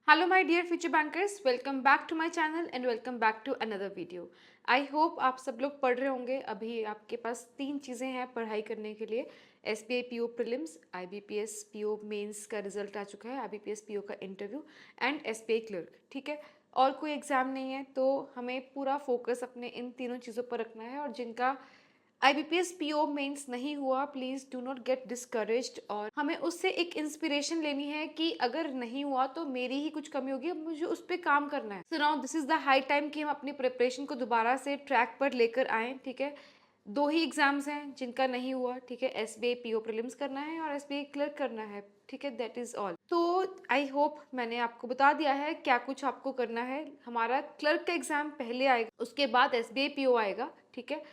Hello my dear future bankers, welcome back to my channel and welcome back to another video. I hope आप सब लोग पढ़ रहे होंगे। अभी आपके पास तीन चीज़ें हैं पढ़ाई करने के लिए। SBI PO prelims, IBPS PO mains का रिजल्ट आ चुका है, IBPS PO का इंटरव्यू एंड SBI क्लर्क। ठीक है, और कोई एग्ज़ाम नहीं है तो हमें पूरा फोकस अपने इन तीनों चीज़ों पर रखना है। और जिनका IBPS PO मेंस नहीं हुआ, please do not gate discouraged. और हमें उससे एक इंस्पिरेशन लेनी है कि अगर नहीं हुआ तो मेरी ही कुछ कमी होगी, अब मुझे उस पर काम करना है। So now this is the high time कि हम अपनी प्रिपरेशन को दोबारा से ट्रैक पर लेकर आएँ। ठीक है, दो ही एग्जाम्स हैं जिनका नहीं हुआ। ठीक है, SBI PO प्रीलिम्स करना है और SBI क्लर्क करना है। ठीक है, दैट इज़ ऑल। तो आई होप मैंने आपको बता दिया है क्या कुछ आपको करना है। हमारा क्लर्क का एग्जाम पहले आएगा, उसके बाद SBI PO आएगा। ठीक है,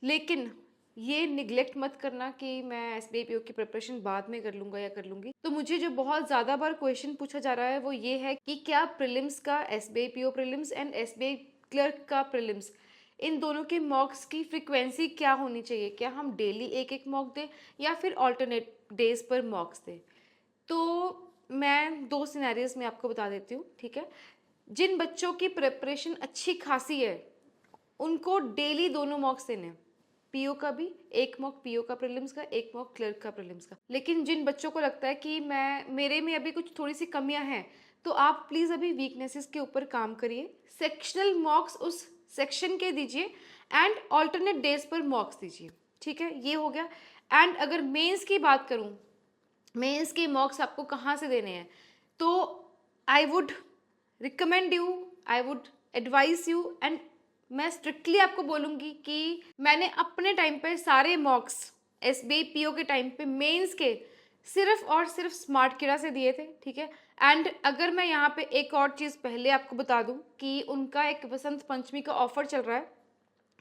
लेकिन ये निगलेक्ट मत करना कि मैं SBI PO की प्रिपरेशन बाद में कर लूँगा या कर लूँगी। तो मुझे जो बहुत ज़्यादा बार क्वेश्चन पूछा जा रहा है वो ये है कि क्या प्रीलिम्स का SBI PO prelims and SBI clerk का प्रीलिम्स, इन दोनों के मॉक्स की फ्रीक्वेंसी क्या होनी चाहिए? क्या हम डेली एक एक मॉक दें या फिर ऑल्टरनेट डेज पर मॉक्स दें? तो मैं दो सिनेरियोज में आपको बता देती हूँ। ठीक है, जिन बच्चों की प्रिपरेशन अच्छी खासी है उनको डेली दोनों मॉक्स देने हैं। PO का भी एक मॉक PO का प्रीलिम्स का, एक मॉक क्लर्क का प्रीलिम्स का। लेकिन जिन बच्चों को लगता है कि मेरे में अभी कुछ थोड़ी सी कमियां हैं, तो आप प्लीज़ अभी वीकनेसेस के ऊपर काम करिए। सेक्शनल मॉक्स उस सेक्शन के दीजिए एंड ऑल्टरनेट डेज पर मॉक्स दीजिए। ठीक है, ये हो गया। एंड अगर मेंस की बात करूं, मेंस के मॉक्स आपको कहाँ से देने हैं, तो I would recommend you, I would advise you and मैं स्ट्रिक्टली आपको बोलूँगी कि मैंने अपने टाइम पे सारे मॉक्स SBI PO के टाइम पे मेंस के सिर्फ और सिर्फ स्मार्ट किरा से दिए थे। ठीक है, एंड अगर मैं यहाँ पे एक और चीज़ पहले आपको बता दूँ कि उनका एक वसंत पंचमी का ऑफर चल रहा है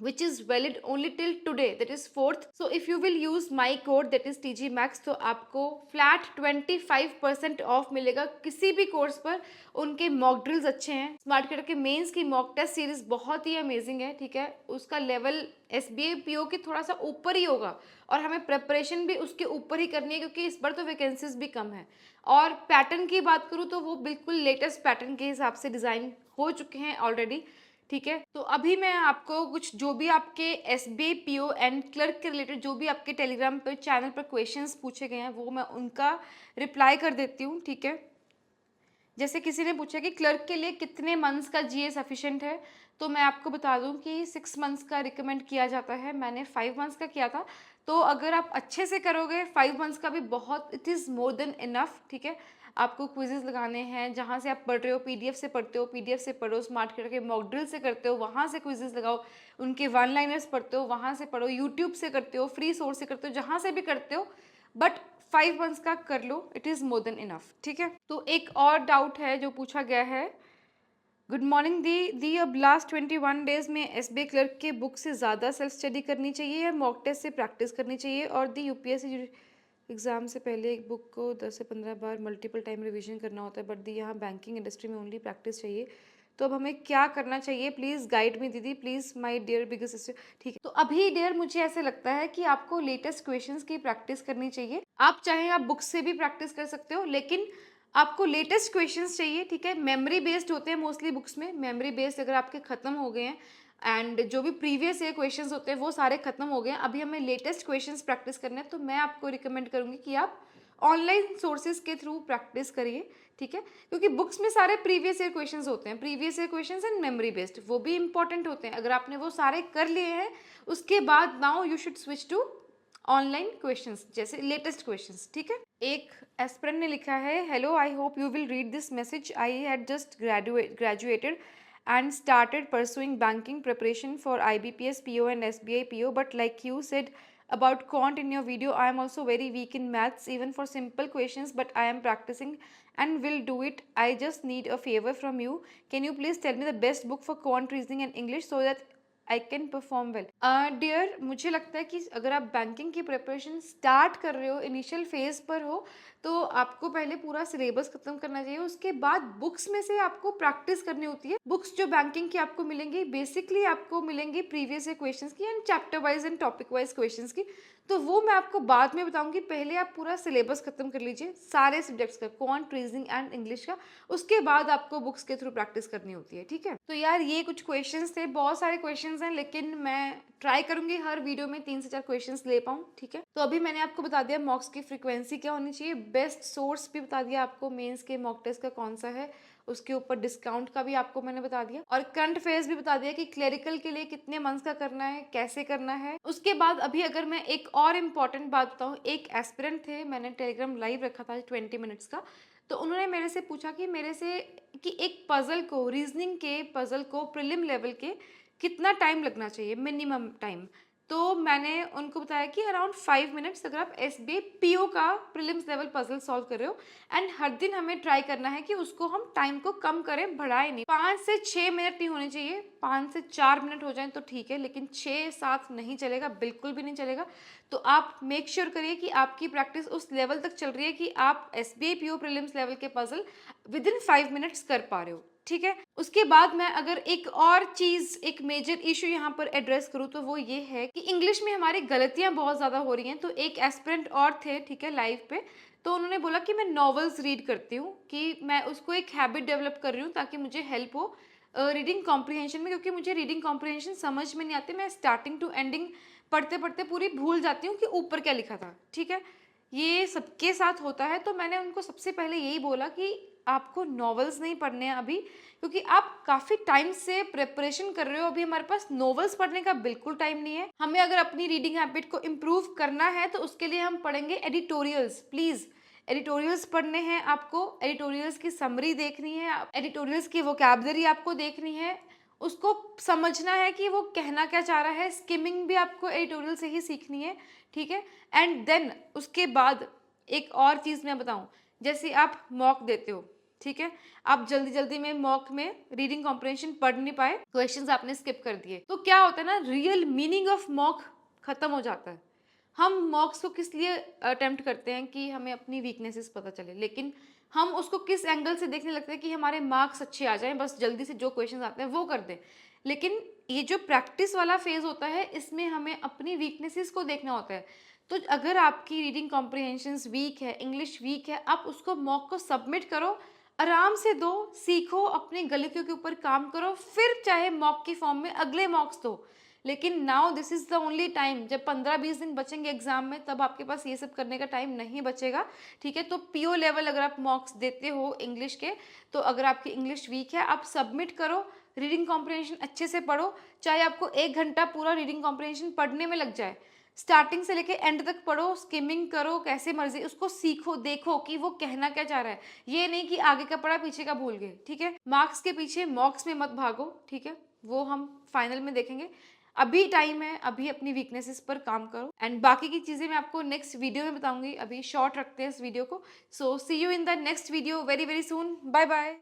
which is valid only till today, that is 4th. So if you will use my code that is TG Max, तो आपको फ्लैट 25% ऑफ मिलेगा किसी भी कोर्स पर। उनके मॉक ड्रिल्स अच्छे हैं। स्मार्ट कैडर के मेंस की मॉक टेस्ट सीरीज बहुत ही अमेजिंग है। ठीक है, उसका लेवल SBI PO के थोड़ा सा ऊपर ही होगा और हमें प्रिपरेशन भी उसके ऊपर ही करनी है क्योंकि इस बार तो वैकेंसीज भी कम है। और पैटर्न की बात करूँ तो वो बिल्कुल लेटेस्ट पैटर्न के हिसाब से डिज़ाइन हो चुके हैं ऑलरेडी। ठीक है, तो अभी मैं आपको कुछ जो भी आपके SBI PO एंड क्लर्क के रिलेटेड जो भी आपके टेलीग्राम पर चैनल पर क्वेश्चंस पूछे गए हैं वो मैं उनका रिप्लाई कर देती हूँ। ठीक है, जैसे किसी ने पूछा कि क्लर्क के लिए कितने मंथ्स का GA सफिशेंट है, तो मैं आपको बता दूं कि 6 मंथ्स का रिकमेंड किया जाता है। मैंने 5 मंथ्स का किया था, तो अगर आप अच्छे से करोगे 5 मंथ्स का भी बहुत, it is more than enough. ठीक है, आपको क्विजेज लगाने हैं, जहाँ से आप पढ़ रहे हो PDF से पढ़ते हो, PDF से पढ़ो, स्मार्ट करके मॉक ड्रिल से करते हो वहाँ से क्विजेज लगाओ, उनके वन लाइनर्स पढ़ते हो वहाँ से पढ़ो, यूट्यूब से करते हो, फ्री सोर्स से करते हो, जहाँ से भी करते हो, बट 5 मंथ्स का कर लो, it is more than enough. ठीक है, तो एक और डाउट है जो पूछा गया है। गुड मॉर्निंग दी अब लास्ट 21 डेज में SBI क्लर्क के बुक से ज़्यादा सेल्फ स्टडी करनी चाहिए या मॉक टेस्ट से प्रैक्टिस करनी चाहिए? और दी UPSC एग्ज़ाम से पहले एक बुक को 10 से 15 बार मल्टीपल टाइम रिवीजन करना होता है, बट दी यहाँ बैंकिंग इंडस्ट्री में ओनली प्रैक्टिस चाहिए, तो अब हमें क्या करना चाहिए? प्लीज़ गाइड मी दीदी, please my dear bigger sister. ठीक है, तो अभी डियर मुझे ऐसे लगता है कि आपको लेटेस्ट क्वेश्चंस की प्रैक्टिस करनी चाहिए। आप चाहे आप बुक से भी प्रैक्टिस कर सकते हो, लेकिन आपको लेटेस्ट क्वेश्चंस चाहिए। ठीक है, मेमोरी बेस्ड होते हैं मोस्टली बुक्स में, मेमोरी बेस्ड अगर आपके खत्म हो गए हैं एंड जो भी प्रीवियस ईयर क्वेश्चंस होते हैं वो सारे खत्म हो गए हैं, अभी हमें लेटेस्ट क्वेश्चंस प्रैक्टिस करने हैं, तो मैं आपको रिकमेंड करूंगी कि आप ऑनलाइन सोर्सेज के थ्रू प्रैक्टिस करिए। ठीक है, क्योंकि बुक्स में सारे प्रीवियस ईयर क्वेश्चंस होते हैं, previous year questions and memory based, वो भी इंपॉर्टेंट होते हैं। अगर आपने वो सारे कर लिए हैं उसके बाद now you should switch to online questions, जैसे लेटेस्ट क्वेश्चंस। ठीक है, एक एस्पिरेंट ने लिखा है, hello I hope you will read this message, I had just graduated and started pursuing banking preparation for IBPS PO and SBI PO, but like you said about quant in your video, I am also very weak in maths even for simple questions, but I am practicing and will do it. I just need a favor from you, can you please tell me the best book for quant reasoning and English so that I can perform well? Dear, मुझे लगता है कि अगर आप banking की preparation start कर रहे हो, इनिशियल फेज पर हो, तो आपको पहले पूरा सिलेबस खत्म करना चाहिए, उसके बाद बुक्स में से आपको प्रैक्टिस करनी होती है। बुक्स जो बैंकिंग की आपको मिलेंगी, बेसिकली आपको मिलेंगी प्रीवियस ईयर क्वेश्चंस की and chapter wise and topic wise questions की, तो वो मैं आपको बाद में बताऊंगी। पहले आप पूरा सिलेबस खत्म कर लीजिए सारे सब्जेक्ट्स का, क्वांट, रीजनिंग एंड इंग्लिश का, उसके बाद आपको बुक्स के थ्रू प्रैक्टिस करनी होती है, ठीक है। तो यार ये कुछ क्वेश्चंस थे, बहुत सारे क्वेश्चंस हैं, लेकिन मैं ट्राई करूंगी हर वीडियो में 3 से 4 क्वेश्चंस ले पाऊँ, ठीक है। तो अभी मैंने आपको बता दिया मॉक्स की फ्रीक्वेंसी क्या होनी चाहिए, बेस्ट सोर्स भी बता दिया आपको मेंस के मॉक टेस्ट का कौन सा है, उसके ऊपर डिस्काउंट का भी आपको मैंने बता दिया, और करंट अफेयर्स भी बता दिया कि क्लेरिकल के लिए कितने मंथ्स का करना है, कैसे करना है। उसके बाद अभी अगर मैं एक और इम्पॉर्टेंट बात बताऊँ, एक एस्पिरेंट थे, मैंने टेलीग्राम लाइव रखा था 20 मिनट्स का, तो उन्होंने मेरे से पूछा कि मेरे से कि एक पजल को, रीजनिंग के पजल को प्रीलिम लेवल के कितना टाइम लगना चाहिए, मिनिमम टाइम। तो मैंने उनको बताया कि अराउंड 5 मिनट्स अगर आप SBI PO का प्रीलिम्स लेवल पजल सॉल्व कर रहे हो, एंड हर दिन हमें ट्राई करना है कि उसको हम टाइम को कम करें, बढ़ाए नहीं। 5 से 6 मिनट नहीं होने चाहिए, 5 से 4 मिनट हो जाए तो ठीक है, लेकिन 6-7 नहीं चलेगा, बिल्कुल भी नहीं चलेगा। तो आप मेक श्योर करिए कि आपकी प्रैक्टिस उस लेवल तक चल रही है कि आप SBI PO प्रीलिम्स लेवल के पजल विद इन 5 मिनट्स कर पा रहे हो, ठीक है। उसके बाद मैं अगर एक और चीज, एक मेजर इशू यहाँ पर एड्रेस करूँ तो वो ये है कि इंग्लिश में हमारी गलतियां बहुत ज्यादा हो रही हैं। तो एक एस्पिरेंट और थे, ठीक है, लाइव पे, तो उन्होंने बोला कि मैं नॉवेल्स रीड करती हूँ, कि मैं उसको एक हैबिट डेवलप कर रही हूँ ताकि मुझे हेल्प हो रीडिंग कॉम्प्रिहेंशन में, क्योंकि मुझे रीडिंग कॉम्प्रिहेंशन समझ में नहीं आती, मैं स्टार्टिंग टू एंडिंग पढ़ते पढ़ते पूरी भूल जाती हूँ कि ऊपर क्या लिखा था, ठीक है। ये सबके साथ होता है। तो मैंने उनको सबसे पहले यही बोला कि आपको नॉवेल्स नहीं पढ़ने हैं अभी, क्योंकि आप काफ़ी टाइम से प्रिपरेशन कर रहे हो, अभी हमारे पास नॉवेल्स पढ़ने का बिल्कुल टाइम नहीं है। हमें अगर अपनी रीडिंग हैबिट को इम्प्रूव करना है तो उसके लिए हम पढ़ेंगे एडिटोरियल्स। प्लीज़ एडिटोरियल्स पढ़ने हैं आपको, एडिटोरियल्स की समरी देखनी है, एडिटोरियल्स की वोकैबुलरी आपको देखनी है, उसको समझना है कि वो कहना क्या चाह रहा है। स्किमिंग भी आपको एडिटोरियल से ही सीखनी है, ठीक है। एंड देन उसके बाद एक और चीज़ मैं बताऊं, जैसे आप मॉक देते हो, ठीक है, आप जल्दी जल्दी में मॉक में रीडिंग कॉम्प्रिहेंशन पढ़ नहीं पाए, क्वेश्चंस आपने स्किप कर दिए, तो क्या होता है ना, रियल मीनिंग ऑफ मॉक खत्म हो जाता है। हम मॉक्स को किस लिए अटेम्प्ट करते हैं कि हमें अपनी वीकनेसेस पता चले, लेकिन हम उसको किस एंगल से देखने लगते हैं कि हमारे मार्क्स अच्छे आ जाएं, बस जल्दी से जो क्वेश्चन आते हैं वो कर दें। लेकिन ये जो प्रैक्टिस वाला फेज होता है, इसमें हमें अपनी वीकनेसेस को देखना होता है। तो अगर आपकी रीडिंग कॉम्प्रिहेंशंस वीक है, इंग्लिश वीक है, आप उसको मॉक को सबमिट करो, आराम से दो, सीखो, अपनी गलतियों के ऊपर काम करो, फिर चाहे मॉक की फॉर्म में अगले मॉक्स दो। लेकिन now this is the only time, जब 15-20 दिन बचेंगे एग्जाम में, तब आपके पास ये सब करने का टाइम नहीं बचेगा, ठीक है। तो PO लेवल अगर आप मॉक्स देते हो इंग्लिश के, तो अगर आपकी इंग्लिश वीक है, आप सबमिट करो, रीडिंग कॉम्प्रिहेंशन अच्छे से पढ़ो, चाहे आपको 1 घंटा पूरा रीडिंग कॉम्प्रिहेंशन पढ़ने में लग जाए, स्टार्टिंग से लेके एंड तक पढ़ो, स्किमिंग करो, कैसे मर्जी उसको सीखो, देखो कि वो कहना क्या चाह रहा है। ये नहीं कि आगे का पढ़ा पीछे का भूल गए, ठीक है। मार्क्स के पीछे मॉक्स में मत भागो, ठीक है, वो हम फाइनल में देखेंगे। अभी टाइम है, अभी अपनी वीकनेसेस पर काम करो, एंड बाकी की चीज़ें मैं आपको नेक्स्ट वीडियो में बताऊंगी। अभी शॉर्ट रखते हैं इस वीडियो को। So see you in the next video very very soon. Bye bye.